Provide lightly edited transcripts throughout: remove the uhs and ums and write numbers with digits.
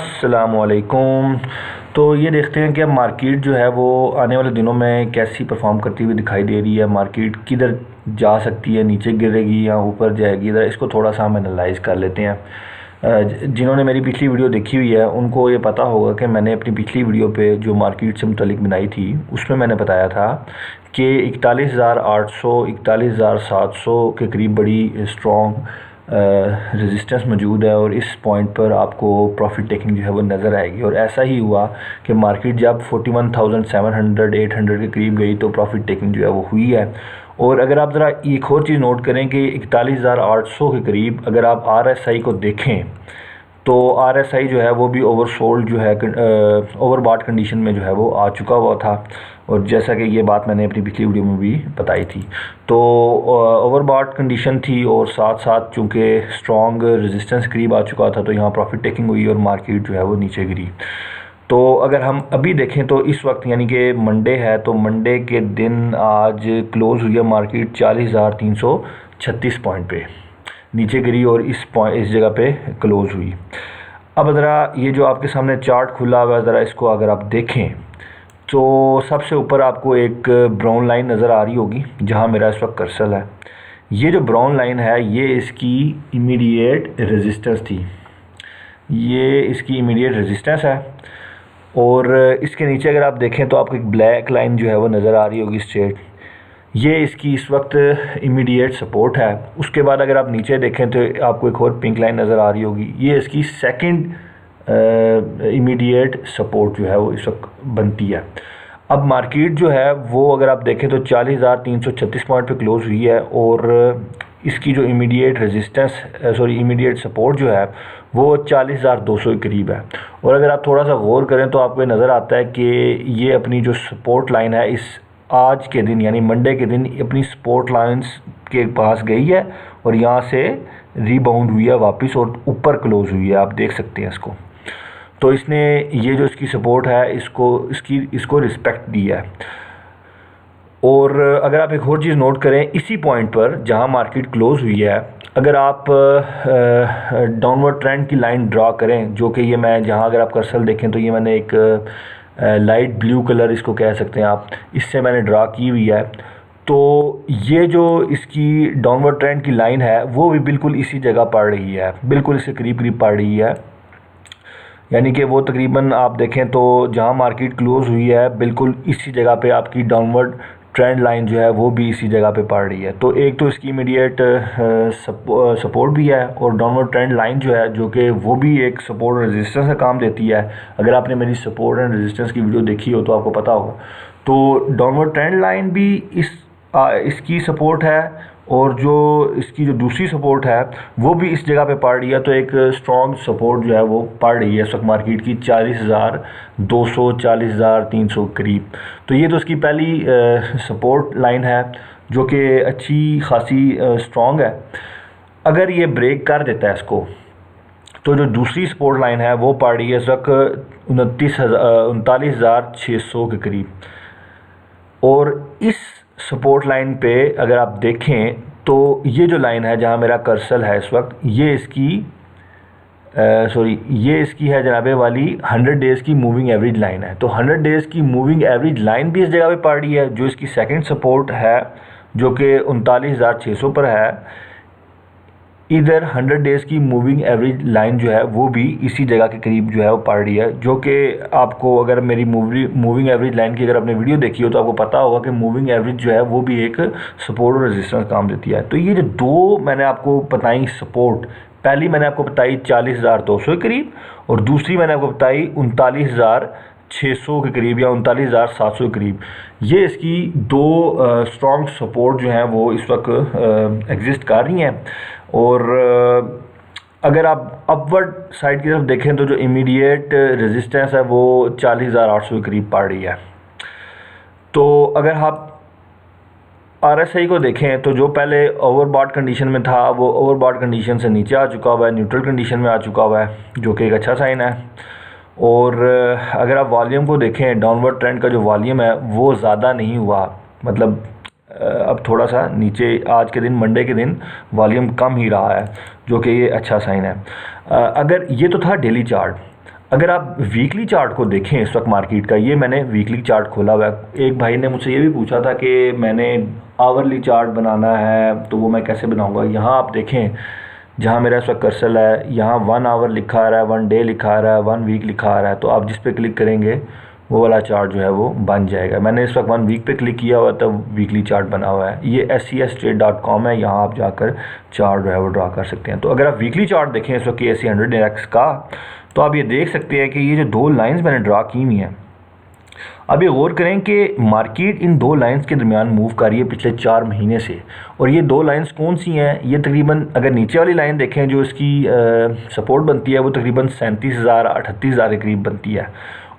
अस्सलामुअलैकुम। तो ये देखते हैं कि अब मार्केट जो है वो आने वाले दिनों में कैसी परफॉर्म करती हुई दिखाई दे रही है। मार्केट किधर जा सकती है, नीचे गिरेगी या ऊपर जाएगी, इधर इसको थोड़ा सा हम एनालाइज कर लेते हैं। जिन्होंने मेरी पिछली वीडियो देखी हुई है उनको ये पता होगा कि मैंने अपनी पिछली वीडियो पे जो मार्केट से मुतलिक बनाई थी उसमें मैंने बताया था कि 41,800 41,700 के करीब बड़ी स्ट्रॉन्ग रेजिस्टेंस मौजूद है और इस पॉइंट पर आपको प्रॉफिट टेकिंग जो है वो नज़र आएगी। और ऐसा ही हुआ कि मार्केट जब 41,700 800 के करीब गई तो प्रॉफिट टेकिंग जो है वो हुई है। और अगर आप ज़रा एक और चीज़ नोट करें कि 41,800 के करीब अगर आप RSI को देखें तो RSI जो है वो भी ओवरसोल्ड जो है ओवरबॉट कंडीशन में जो है वो आ चुका हुआ था। और जैसा कि ये बात मैंने अपनी पिछली वीडियो में भी बताई थी, तो ओवरबॉट कंडीशन थी और साथ साथ चूँकि स्ट्रॉन्ग रेजिस्टेंस करीब आ चुका था तो यहाँ प्रॉफिट टेकिंग हुई और मार्केट जो है वो नीचे गिरी। तो अगर हम अभी देखें तो इस वक्त यानी कि मंडे है, तो मंडे के दिन आज क्लोज़ हुई है मार्केट 40,336 पॉइंट पे नीचे गिरी और इस जगह पे क्लोज़ हुई। अब ज़रा ये जो आपके सामने चार्ट खुला हुआ है, ज़रा इसको अगर आप देखें तो सबसे ऊपर आपको एक ब्राउन लाइन नज़र आ रही होगी जहाँ मेरा इस वक्त कर्सर है। ये जो ब्राउन लाइन है ये इसकी इमीडिएट रेजिस्टेंस थी, ये इसकी इमीडिएट रेजिस्टेंस है। और इसके नीचे अगर आप देखें तो आपको एक ब्लैक लाइन जो है वो नज़र आ रही होगी स्ट्रेट, ये इसकी इस वक्त इमीडिएट सपोर्ट है। उसके बाद अगर आप नीचे देखें तो आपको एक और पिंक लाइन नज़र आ रही होगी, ये इसकी सेकंड इमीडिएट सपोर्ट जो है वो इस वक्त बनती है। अब मार्केट जो है वो अगर आप देखें तो 40,336 पॉइंट पे क्लोज़ हुई है और इसकी जो इमीडिएट इमीडिएट सपोर्ट जो है वो 40,200 के करीब है। और अगर आप थोड़ा सा गौर करें तो आपको नज़र आता है कि ये अपनी जो सपोर्ट लाइन है इस आज के दिन यानी मंडे के दिन अपनी सपोर्ट लाइंस के पास गई है और यहाँ से रीबाउंड हुई है वापस और ऊपर क्लोज़ हुई है, आप देख सकते हैं इसको। तो इसने ये जो इसकी सपोर्ट है इसको रिस्पेक्ट दी है। और अगर आप एक और चीज़ नोट करें इसी पॉइंट पर जहां मार्केट क्लोज़ हुई है, अगर आप डाउनवर्ड ट्रेंड की लाइन ड्रा करें, जो कि ये मैं जहां अगर आप कर्सर देखें तो ये मैंने एक लाइट ब्लू कलर इसको कह सकते हैं आप, इससे मैंने ड्रा की हुई है। तो ये जो इसकी डाउनवर्ड ट्रेंड की लाइन है वो भी बिल्कुल इसी जगह पड़ रही है, बिल्कुल इससे करीब करीब पड़ रही है। यानी कि वो तकरीबन आप देखें तो जहां मार्केट क्लोज़ हुई है बिल्कुल इसी जगह पे आपकी डाउनवर्ड ट्रेंड लाइन जो है वो भी इसी जगह पे पड़ रही है। तो एक तो इसकी इमीडिएट सपोर्ट भी है और डाउनवर्ड ट्रेंड लाइन जो है जो कि वो भी एक सपोर्ट रेजिस्टेंस का काम देती है। अगर आपने मेरी सपोर्ट एंड रेजिस्टेंस की वीडियो देखी हो तो आपको पता होगा। तो डाउनवर्ड ट्रेंड लाइन भी इसकी सपोर्ट है और जो इसकी जो दूसरी सपोर्ट है वो भी इस जगह पे पड़ रही है। तो एक स्ट्रॉन्ग सपोर्ट जो है वो पड़ रही है स्टॉक मार्केट की 40,200 40,300 करीब। तो ये तो इसकी पहली सपोर्ट लाइन है जो कि अच्छी खासी स्ट्रॉन्ग है। अगर ये ब्रेक कर देता है इसको तो जो दूसरी सपोर्ट लाइन है वो पड़ रही है इस वक्त 39,600 के करीब। और इस सपोर्ट लाइन पे अगर आप देखें तो ये जो लाइन है जहाँ मेरा कर्सर है इस वक्त ये इसकी है जनाबे वाली 100 डेज़ की मूविंग एवरेज लाइन है। तो 100 डेज़ की मूविंग एवरेज लाइन भी इस जगह पे पड़ रही है जो इसकी सेकंड सपोर्ट है जो कि 39,600 पर है। इधर 100 डेज़ की मूविंग एवरेज लाइन जो है वो भी इसी जगह के करीब जो है वो पड़ रही है, जो कि आपको अगर मेरी मूविंग एवरेज लाइन की अगर आपने वीडियो देखी हो तो आपको पता होगा कि मूविंग एवरेज जो है वो भी एक सपोर्ट और रेजिस्टेंस काम देती है। तो ये जो दो मैंने आपको बताई सपोर्ट, पहली मैंने आपको बताई 40,200 के करीब और दूसरी मैंने आपको बताई 39,600 के करीब या 39,700 के करीब। ये इसकी दो स्ट्रॉन्ग सपोर्ट जो हैं वो इस वक्त एग्जिस्ट कर रही हैं। और अगर आप अपवर्ड साइड की तरफ देखें तो जो इमीडिएट रेजिस्टेंस है वो 40,800 के करीब पड़ रही है। तो अगर आप RSI को देखें तो जो पहले ओवरबॉट कंडीशन में था वो ओवरबॉट कंडीशन से नीचे आ चुका हुआ है, न्यूट्रल कंडीशन में आ चुका हुआ है, जो कि एक अच्छा साइन है। और अगर आप वॉल्यूम को देखें, डाउनवर्ड ट्रेंड का जो वॉल्यूम है वो ज़्यादा नहीं हुआ, मतलब अब थोड़ा सा नीचे आज के दिन मंडे के दिन वॉल्यूम कम ही रहा है, जो कि ये अच्छा साइन है। अगर ये तो था डेली चार्ट, अगर आप वीकली चार्ट को देखें इस वक्त मार्केट का, ये मैंने वीकली चार्ट खोला हुआ है। एक भाई ने मुझसे ये भी पूछा था कि मैंने आवरली चार्ट बनाना है तो वो मैं कैसे बनाऊंगा। यहाँ आप देखें, जहाँ मेरा इस वक्त कर्सर है, यहाँ 1 आवर लिखा आ रहा है, 1 डे लिखा आ रहा है, 1 वीक लिखा आ रहा है। तो आप जिस पे क्लिक करेंगे वो वाला चार्ट जो है वो बन जाएगा। मैंने इस वक्त 1 वीक पे क्लिक किया हुआ, तब वीकली चार्ट बना हुआ है। ये SCStrade.com है, यहाँ आप जाकर चार्ट जो है वो ड्रा कर सकते हैं। तो अगर आप वीकली चार्ट देखें इस वक्त ASE 100 इंडेक्स का, तो आप ये देख सकते हैं कि ये जो 2 लाइंस मैंने ड्रा की हुई हैं, अब ये गौर करें कि मार्केट इन 2 लाइंस के दरमियान मूव कर रही है पिछले 4 महीने से। और ये 2 लाइंस कौन सी हैं? ये तकरीबन, अगर नीचे वाली लाइन देखें जो इसकी सपोर्ट बनती है, वो तकरीबन 37,000 38,000 के करीब बनती है।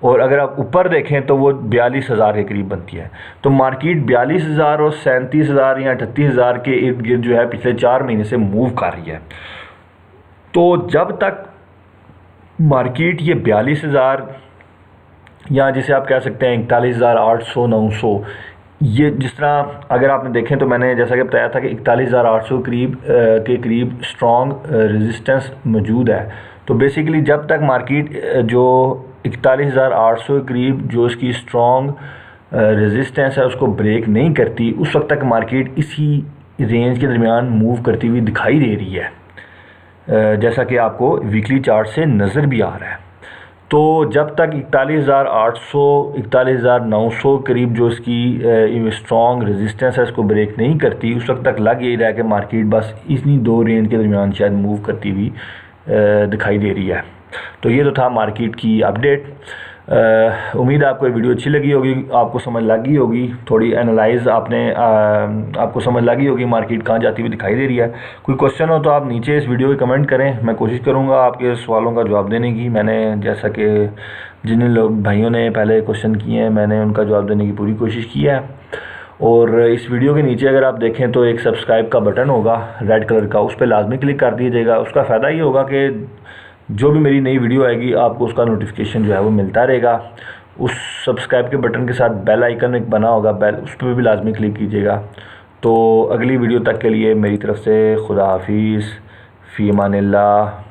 और अगर आप ऊपर देखें तो वो 42,000 के करीब बनती है। तो मार्केट 42,000 और 37,000 या 38,000 के इर्द गिर्द जो है पिछले 4 महीने से मूव कर रही है। तो जब तक मार्केट ये 42,000 या जिसे आप कह सकते हैं 41,800 900, ये जिस तरह अगर आपने देखें तो मैंने जैसा कि बताया था कि 41,800 के करीब स्ट्रॉन्ग रेजिस्टेंस मौजूद है। तो बेसिकली जब तक मार्केट जो 41,800 के करीब जो इसकी स्ट्रॉन्ग रेजिस्टेंस है उसको ब्रेक नहीं करती, उस वक्त तक मार्केट इसी रेंज के दरमियान मूव करती हुई दिखाई दे रही है, जैसा कि आपको वीकली चार्ट से नज़र भी आ रहा है। तो जब तक 41,800 41,900 करीब जो इसकी स्ट्रॉन्ग रेजिस्टेंस है इसको ब्रेक नहीं करती, उस वक्त तक लग यही रहा है कि मार्केट बस इन्हीं 2 रेंज के दरमियान शायद मूव करती हुई दिखाई दे रही है। तो ये तो था मार्केट की अपडेट। उम्मीद है आपको ये वीडियो अच्छी लगी होगी, आपको समझ लगी होगी, थोड़ी एनालाइज आपको समझ लगी होगी मार्केट कहाँ जाती हुई दिखाई दे रही है। कोई क्वेश्चन हो तो आप नीचे इस वीडियो के कमेंट करें, मैं कोशिश करूँगा आपके सवालों का जवाब देने की। मैंने जैसा कि जिन लोग भाइयों ने पहले क्वेश्चन किए हैं मैंने उनका जवाब देने की पूरी कोशिश की है। और इस वीडियो के नीचे अगर आप देखें तो एक सब्सक्राइब का बटन होगा रेड कलर का, उस पर लाजमी क्लिक कर दीजिएगा। उसका फ़ायदा ये होगा कि जो भी मेरी नई वीडियो आएगी आपको उसका नोटिफिकेशन जो है वो मिलता रहेगा। उस सब्सक्राइब के बटन के साथ बेल आइकन एक बना होगा, बेल, उस पर भी लाजमी क्लिक कीजिएगा। तो अगली वीडियो तक के लिए मेरी तरफ से खुदा हाफिज़, फ़ी अमानिल्लाह।